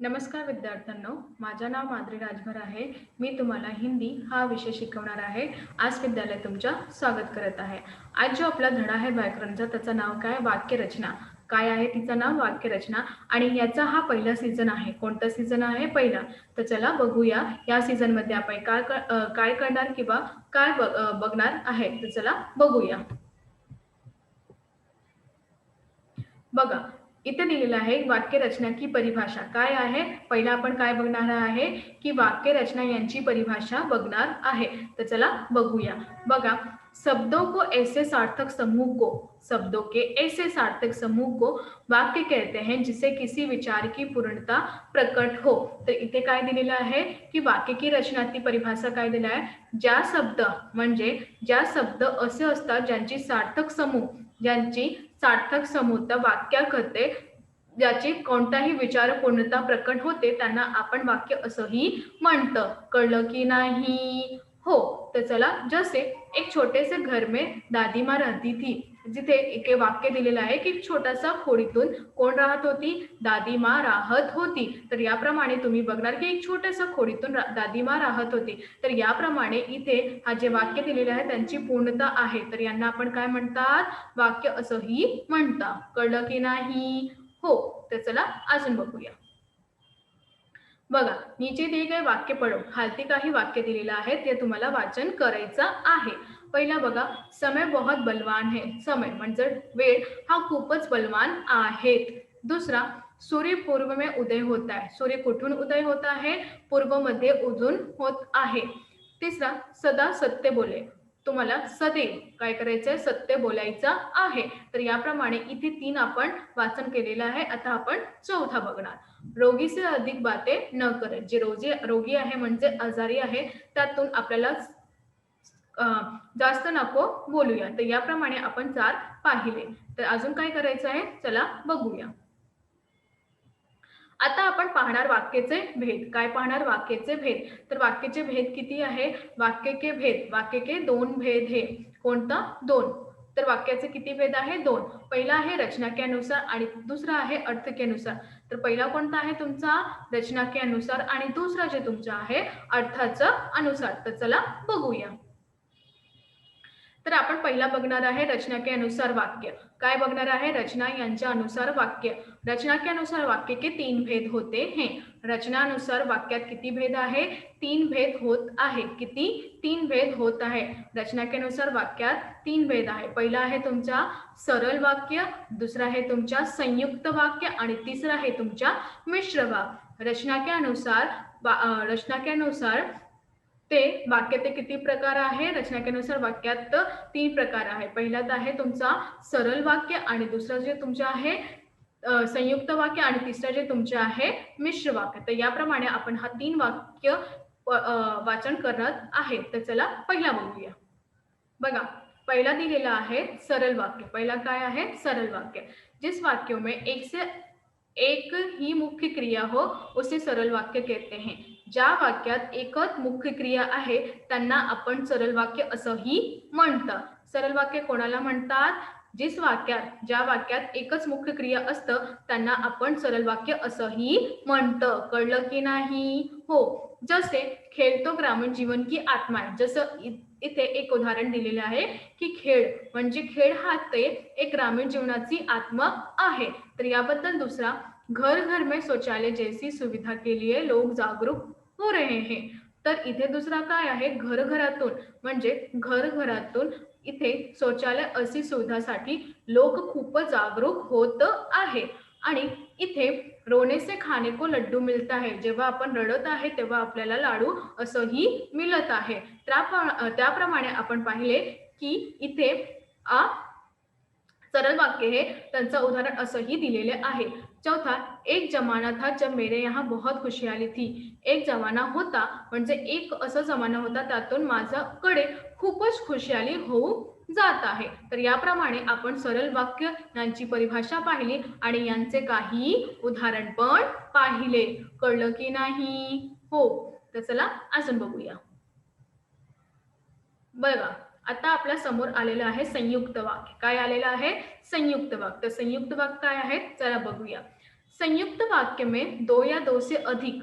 नमस्कार विद्यार्थ्यांनो, माझे नाव माद्री राजभर आहे. मी तुम्हाला हिंदी हा विषय शिकवणार आहे. आज विद्यालय तुमच्या स्वागत करत आहे. आज जो आपला धडा आहे व्याकरणचा, त्याचं नाव काय? वाक्यरचना. काय आहे तिचं नाव? वाक्यरचना. आणि याचा हा पहिला सीझन आहे. कोणता सीझन आहे? पहिला. तर चला बघूया या सीझनमध्ये आपण काय करणार किंवा काय बघणार आहे. तर चला बघूया. बघा, इथे दिलेलं आहे वाक्यरचना की परिभाषा. काय आहे? पहिला आपण काय बघणार आहे की वाक्यरचना यांची परिभाषा बघणार आहे. तर चला बघूया. बघा, शब्दों को ऐसे सार्थक समूह को शब्दों के ऐसे सार्थक समूह को वाक्य कहते हैं जिसे किसी विचार की पूर्णता प्रकट हो. तर इथे काय दिलेलं आहे की वाक्य की रचना ती परिभाषा काय दिला आहे? ज्या शब्द म्हणजे ज्या शब्द असे असतात ज्यांची सार्थक समूह ज्यांची सार्थक समूह वाक्य करते ज्याची कोणताही विचार पूर्णता प्रकट होते त्यांना आपण वाक्य असंही म्हणतं. कळलं की नाही? हो. तर चला, जसे एक छोटेसे घर में दादी माँ रहती थी. जिथे एक वाक्य दिलेलं आहे की छोटासा खोडीतून कोण राहत होती? दादी माँ राहत होती. तर याप्रमाणे तुम्ही बघणार की एक छोट्याशा खोडीतून दादी माँ राहत होती. तर याप्रमाणे इथे हा जे वाक्य दिलेले आहे त्यांची पूर्णता आहे. तर यांना आपण काय म्हणतात? वाक्य असंही म्हणतात. कळलं की नाही? हो. तर चला अजून बघूया. बघा, नीचे दिए गए वाक्य पढ़ो. खालती काही वाक्य दिलेलं आहे ते तुम्हाला वाचन करायचं आहे. पहिला बघा, समय बहुत बलवान है. समय म्हणजे वेळ हा खूपच बलवान आहेत. दुसरा, सूर्य पूर्व में उदय होता है. सूर्य कुठून उदय होत आहे? पूर्व मध्ये उजून होत आहे. तिसरा, सदा सत्य बोले. तुम्हाला सदैव काय करायचंय? सत्य बोलायचं आहे. तर याप्रमाणे इथे 3 आपण वाचन केलेलं आहे. आता आपण चौथा बघणार. रोगी से अधिक बातें न करे. जे रोगी आहे म्हणजे आजारी आहे त्यातून आपल्याला जास्त नको बोलूया. तर याप्रमाणे आपण 4 पाहिले. तर अजून काय करायचं आहे? चला बघूया. आता आपण पाहणार वाक्याचे भेद. काय पाहणार? वाक्याचे भेद. तर वाक्याचे भेद किती आहे? वाक्य के भेद. वाक्य के 2 भेद है. कोणता? 2. तर वाक्याचे किती भेद आहे? 2. पहिला आहे रचना के अनुसार आणि दुसरा आहे अर्थ के अनुसार. तर पहिला कोणता आहे तुमचा? रचना के अनुसार आणि दुसरा जे तुमचा आहे अर्थाचा अनुसार. तर चला बघूया. तर आपण पहिला बघणार आहे रचना के अनुसार वाक्य. काय बघणार आहे? रचना यांच्या अनुसार वाक्य. रचना के अनुसार वाक्य के 3 भेद होते हैं. रचनानुसार वाक्यात किती भेद आहे? 3 भेद होत आहे. किती? 3 भेद होत आहे. रचना के अनुसार वाक्यात 3 भेद आहे. पहिला आहे तुमचा सरळ वाक्य, दुसरा आहे तुमचा संयुक्त वाक्य आणि तिसरा आहे तुमचा मिश्र वाक्य. रचना के अनुसार ते वाक्याचे किती प्रकार आहे? रचना के अनुसार वाक्यात 3 प्रकार आहे. पहिल्यात आहे तुमचा सरळ वाक्य आणि दुसरं जे तुमचं आहे संयुक्त वाक्य आणि तिसरं जे तुमचे आहे मिश्र वाक्य. तर याप्रमाणे आपण हा 3 वाक्य वाचन करत आहे. तर चला पहिला बघूया. बघा, पहिला दिलेला आहे सरल वाक्य. पहिला काय आहे? सरल वाक्य. जिस वाक्यों में एक से एक ही मुख्य क्रिया हो उसे सरल वाक्य कहते हैं. ज्या वाक्यात एकच मुख्य क्रिया आहे त्यांना आपण सरल वाक्य असंही म्हणतात. सरल वाक्य कोणाला म्हणतात? ज्या वाक्यात एकच मुख्य क्रिया असतं त्यांना आपण सरल वाक्य असंही म्हणतं. कळलं की नाही? हो. जसे खेळ ग्रामीण जीवन की आत्मा आहे. जसं इथे एक उदाहरण दिलेलं आहे की खेळ म्हणजे खेळ हा ते एक ग्रामीण जीवनाची आत्मा आहे. तर याबद्दल दुसरा, घर घर में शौचालय जैसी सुविधा के लिए लोग जागरूक हो रहे हैं. तर इथे दुसरा काय आहे? घरघरातून म्हणजे घरघरातून इथे शौचालय अशी सुविधासाठी लोक खूपच जागरूक होत आहे. आणि इथे रोने से खाने को लड्डू मिलता है. जेव्हा आपण रडत आहे तेव्हा आपल्याला लाडू असंही मिळत आहे. त्याप्रमाणे आपण पाहिले की इथे सरल वाक्य हे त्यांचं उदाहरण असंही दिलेले आहे. चौथा, एक जमाना था जब मेरे यहाँ बहुत खुशहाली थी. एक जमाना होता म्हणजे एक असा जमाना होता त्यातून माझ्याकडे खूपच खुशहाली होऊ जात आहे. तर याप्रमाणे आपण सरल वाक्य यांची परिभाषा पाहिली आणि यांचे काही उदाहरण पण पाहिले. कळलं की नाही? हो. तर चला अजून बघूया. बघा, आता आपल्या समोर आलेलं आहे संयुक्त वाक्य. काय आलेलं आहे? संयुक्त वाक्य. तर संयुक्त वाक्य काय आहे? चला बघूया. संयुक्त वाक्य में दो या दो से अधिक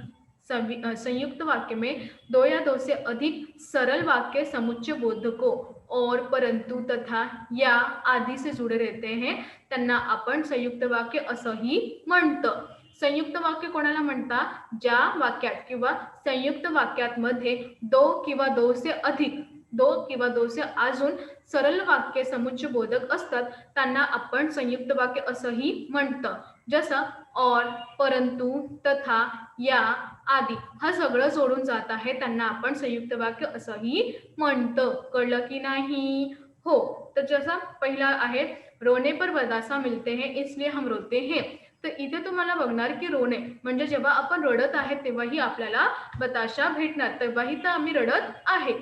संयुक्त वाक्य में दो या दो से अधिक सरल वाक्य समुच्चय बोधकों और परंतु तथा या आदि से जुड़े रहते हैं त्यांना आपण संयुक्त वाक्य असंही म्हणतं. संयुक्त वाक्य कोणाला म्हणतात? ज्या वाक्यात किंवा संयुक्त वाक्यात मध्ये दो किंवा दो से अधिक दो किंवा दो से अजून सरल वाक्य समुच्चय बोधक असतात त्यांना आपण संयुक्त वाक्य असंही म्हणतं. जसं और, परंतु, तथा, या आदी हा सगळं जोडून जात आहे त्यांना आपण संयुक्त वाक्य असंही म्हणतं. कळलं की नाही? हो. तर जसा पहिला आहे रोने पर बतासा मिलते हैं इसलिए हम रोते हैं. तर इथे तुम्हाला बघणार की रोणे म्हणजे जेव्हा आपण रडत आहे तेव्हाही आपल्याला बताशा भेटणार, तेव्हाही तर आम्ही रडत आहे.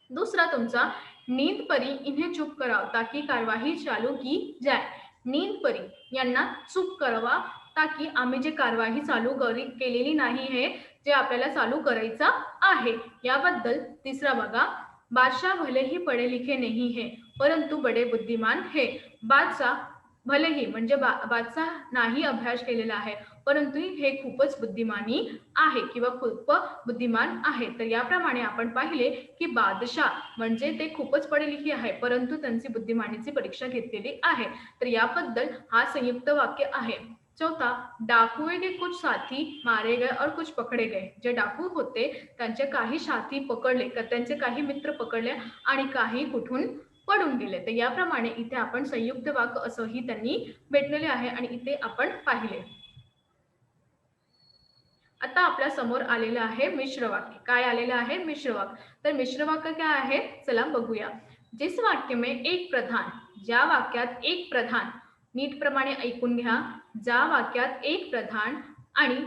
दूसरा तुमचा नींद परी इन्हें चुप कराओ ताकि कार्यवाही चालू की जाए. नींद परी यांना चूप करावा ताकि आम्ही जे कार्यवाही चालू केलेली नाही है जे आपल्याला चालू करायचा आहे. याबद्दल तिसरा बघा, बादशाह भले ही पढ़े लिखे नहीं है परंतु बड़े बुद्धिमान है. बादशाह भलेही म्हणजे बादशाह नाही अभ्यास केलेला आहे परंतु हे खूपच बुद्धिमानी आहे किंवा खूप बुद्धिमान आहे. तर याप्रमाणे आपण पाहिले की बादशाह म्हणजे ते खूपच पढ़े लिखे आहे परंतु त्यांची बुद्धिमानीची परीक्षा घेतलेली आहे. तर याबद्दल हा संयुक्त वाक्य आहे. चौथा, डाकुए के कुछ साथी मारे गए और कुछ पकडे गए. जे डाकू होते त्यांचे काही साथी पकडले, त्यांचे काही मित्र पकडले आणि काही कुठून पडून गेले. तर याप्रमाणे इथे आपण संयुक्त वाक्य असंही त्यांनी भेटलेले आहे आणि इथे आपण पाहिले. आता आपल्या समोर आलेलं आहे मिश्र वाक्य. काय आलेलं आहे? मिश्र वाक्य. तर मिश्र वाक्य काय आहे? चला बघूया. जिस वाक्य में एक प्रधान, ज्या वाक्यात एक प्रधान, नीट प्रमाणे ऐकून घ्या. ज्या वाक्यात एक प्रधान आणि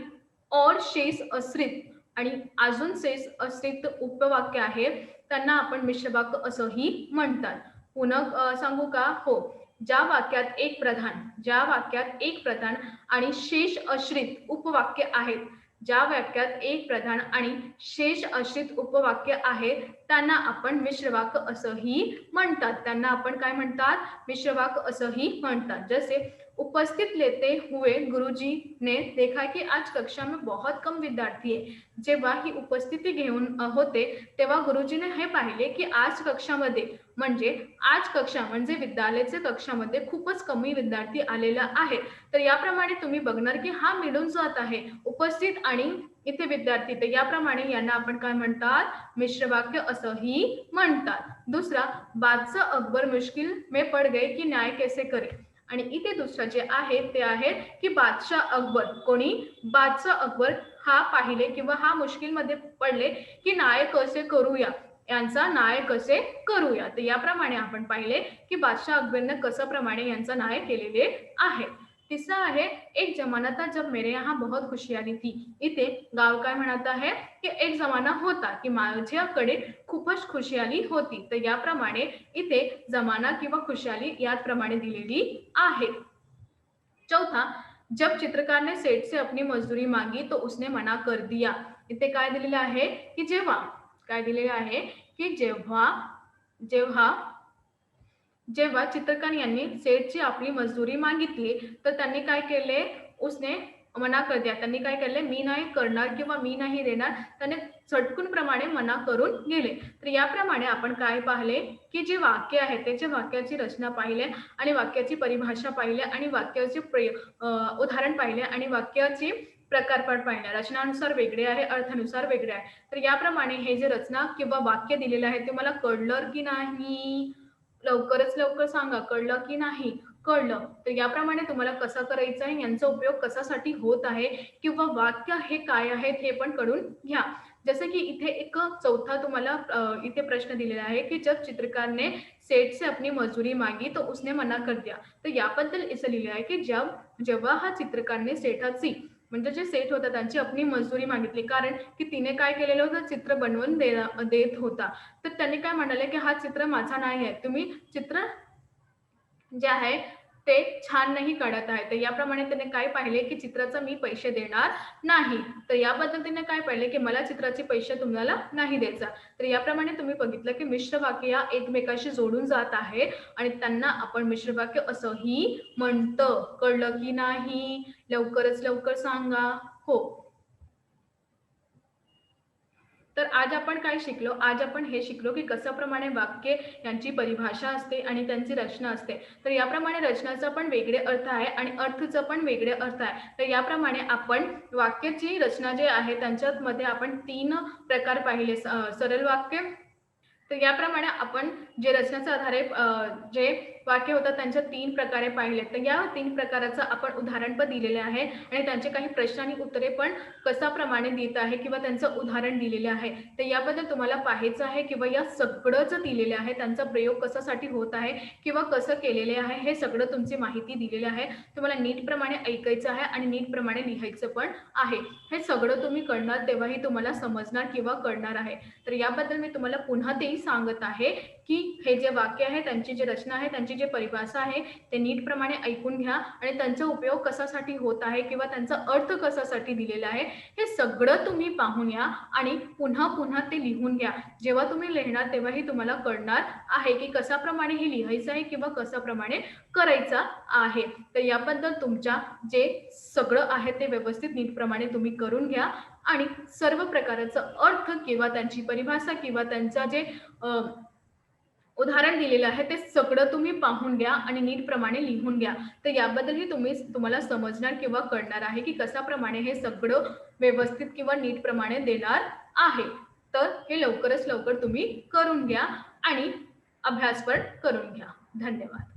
और शेष आश्रित आणि अजून शेष आश्रित उपवाक्य आहे त्यांना आपण मिश्र वाक्य असंही म्हणतात. पुन्हा सांगू का? हो. ज्या वाक्यात एक प्रधान, ज्या वाक्यात एक प्रधान आणि शेष आश्रित उपवाक्य आहेत, ज्या वाक्यात एक प्रधान आणि शेष आश्रित उपवाक्य आहेत त्यांना आपण मिश्र वाक्य असंही म्हणतात. त्यांना आपण काय म्हणतात? मिश्र वाक्य असंही म्हणतात. जैसे उपस्थित लेते हुए गुरुजी ने देखा कि आज कक्षा में बहुत कम विद्यार्थी है. जेव्हा ही उपस्थिती घेऊन होते तेव्हा गुरुजीने हे पाहिले की आज कक्षामध्ये म्हणजे आज कक्षा म्हणजे विद्यालयाचे कक्षामध्ये खूपच कमी विद्यार्थी आलेला आहे. तर याप्रमाणे तुम्ही बघणार की हा मिळून जात आहे उपस्थित आणि इथे विद्यार्थी. तर याप्रमाणे यांना आपण काय म्हणतात? मिश्र वाक्य असंही म्हणतात. दुसरा, बादशाह अकबर मुश्किल में पड़ गए की न्याय कैसे करे. आणि इथे दुसरं जे आहे ते आहे की बादशाह अकबर, कोणी? बादशाह अकबर हा पाहिले किंवा हा मुश्किलमध्ये पडले की न्याय कसे करूया, यांचा न्याय कसे करूया. तर याप्रमाणे आपण पाहिले की बादशाह अकबरने कसं प्रमाणे यांचा न्याय केलेले आहे. तिसरा आहे एक जमाना था जब मेरे यहाँ बहुत खुशहाली थी. इथे गाव काय म्हणत आहे की एक जमाना होता की माझ्याकडे खूपच खुशहाली होती. तर याप्रमाणे इथे जमाना किंवा खुशहाली याप्रमाणे दिलेली आहे. चौथा, जब चित्रकार ने सेठ से अपनी मजदूरी मांगी तो उसने मना कर दिया. इथे काय दिलेलं आहे की जेव्हा काय दिलेलं आहे की जेव्हा जेव्हा जेव्हा चित्रकार यांनी सेठची आपली मजदूरी मागितली तर त्यांनी काय केले? उसने मना कर दिया. त्यांनी काय केले? मी नाही करणार किंवा मी नाही देणार. त्याने झटकून प्रमाणे मना करून गेले. तर याप्रमाणे आपण काय पाहिले की जे वाक्य आहे त्याच्या वाक्याची रचना पाहिले आणि वाक्याची परिभाषा पाहिले आणि वाक्याचे उदाहरण पाहिले आणि वाक्याची प्रकारपाठ पाहिले. रचनानुसार वेगळे आहे, अर्थानुसार वेगळे आहे. तर याप्रमाणे हे जे रचना किंवा वाक्य दिलेलं आहे ते मला कळलं की नाही? लवकरच लवकर सांगा, कळलं की नाही? कळलं. तर याप्रमाणे तुम्हाला कसं करायचं आहे, यांचा उपयोग कशासाठी होत आहे किंवा वाक्य हे काय आहेत हे पण कळून घ्या. जसं की इथे एक चौथा तुम्हाला इथे प्रश्न दिलेला आहे की जब चित्रकार ने सेठ से अपनी मजदूरी मांगी तो उसने मना कर दिया. तर याबद्दल असं लिहिलं आहे की जेव्हा हा चित्रकारने सेठाची म्हणजे जे सेठ होता त्यांची आपली मजदूरी मागितली कारण की तिने काय केलेलं होतं? चित्र बनवून देत होता. तर त्यांनी काय म्हणाले की हा चित्र माझा नाही आहे, तुम्ही चित्र जे आहे ते छान नाही काढत आहे. तर याप्रमाणे त्याने काय पाहिले, की चित्राचे मी पैसे देणार नाही. तर या पद्धतीने काय पाहिले, की मला चित्राचे पैसे तुम्हाला नाही द्यायचा. तर याप्रमाणे तुम्ही बघितलं, की मिश्र वाक्य या एकमेकांशी जोडून जात आहे आणि त्यांना आपण मिश्र वाक्य असंही म्हणतं. कळलं की नाही? लवकरच लवकर सांगा. हो. तर आज आपण काय शिकलो? आज आपण हे शिकलो, की कशाप्रमाणे वाक्य यांची परिभाषा असते आणि त्यांची रचना असते. तर याप्रमाणे रचनाचा पण वेगळे अर्थ आहे आणि अर्थाचा पण वेगळे अर्थ आहे. तर याप्रमाणे आपण वाक्याची रचना जे आहे त्यांच्यामध्ये आपण 3 प्रकार पाहिले. सरळ वाक्य, तर याप्रमाणे आपण जे रचनाच्या आधारे जे वाक्य होतात त्यांच्या 3 प्रकारे पाहिले. तर या 3 प्रकाराचं आपण उदाहरण पण दिलेले आहे आणि त्यांचे काही प्रश्न आणि उत्तरे पण कशाप्रमाणे देत आहे किंवा त्यांचं उदाहरण दिलेले आहे. तर याबद्दल तुम्हाला पाहायचं आहे किंवा या सगळं जे दिलेलं आहे त्यांचा प्रयोग कशासाठी होत आहे किंवा कसं केलेले आहे हे सगळं तुमची माहिती दिलेली आहे. तुम्हाला नीटप्रमाणे ऐकायचं आहे आणि नीटप्रमाणे लिहायचं पण आहे. हे सगळं तुम्ही करणार तेव्हाही तुम्हाला समजणार किंवा कळणार आहे. तर याबद्दल मी तुम्हाला पुन्हा तेही सांगत आहे, की हे जे वाक्य आहे, त्यांची जी रचना आहे, त्यांची जी परिभाषा आहे, ते नीटप्रमाणे ऐकून घ्या आणि त्यांचा उपयोग कशासाठी होत आहे किंवा त्यांचा अर्थ कशासाठी दिलेला आहे, हे सगळं तुम्ही पाहून या आणि पुन्हा पुन्हा ते लिहून घ्या. जेव्हा तुम्ही लिहिणार तेव्हाही तुम्हाला कळणार आहे, की कशाप्रमाणे हे लिहायचं आहे किंवा कशाप्रमाणे करायचं आहे. तर याबद्दल तुमच्या जे सगळं आहे ते व्यवस्थित नीटप्रमाणे तुम्ही करून घ्या आणि सर्व प्रकारचा अर्थ किंवा त्यांची परिभाषा किंवा त्यांचा जे उदाहरण दिलेलं आहे ते सगळं तुम्ही पाहून घ्या आणि नीटप्रमाणे लिहून घ्या. तर याबद्दलही तुम्हाला समजणार किंवा कळणार आहे, की कशाप्रमाणे हे सगळं व्यवस्थित किंवा नीटप्रमाणे देणार आहे. तर हे लवकरच लवकर तुम्ही करून घ्या आणि अभ्यास पण करून घ्या. धन्यवाद.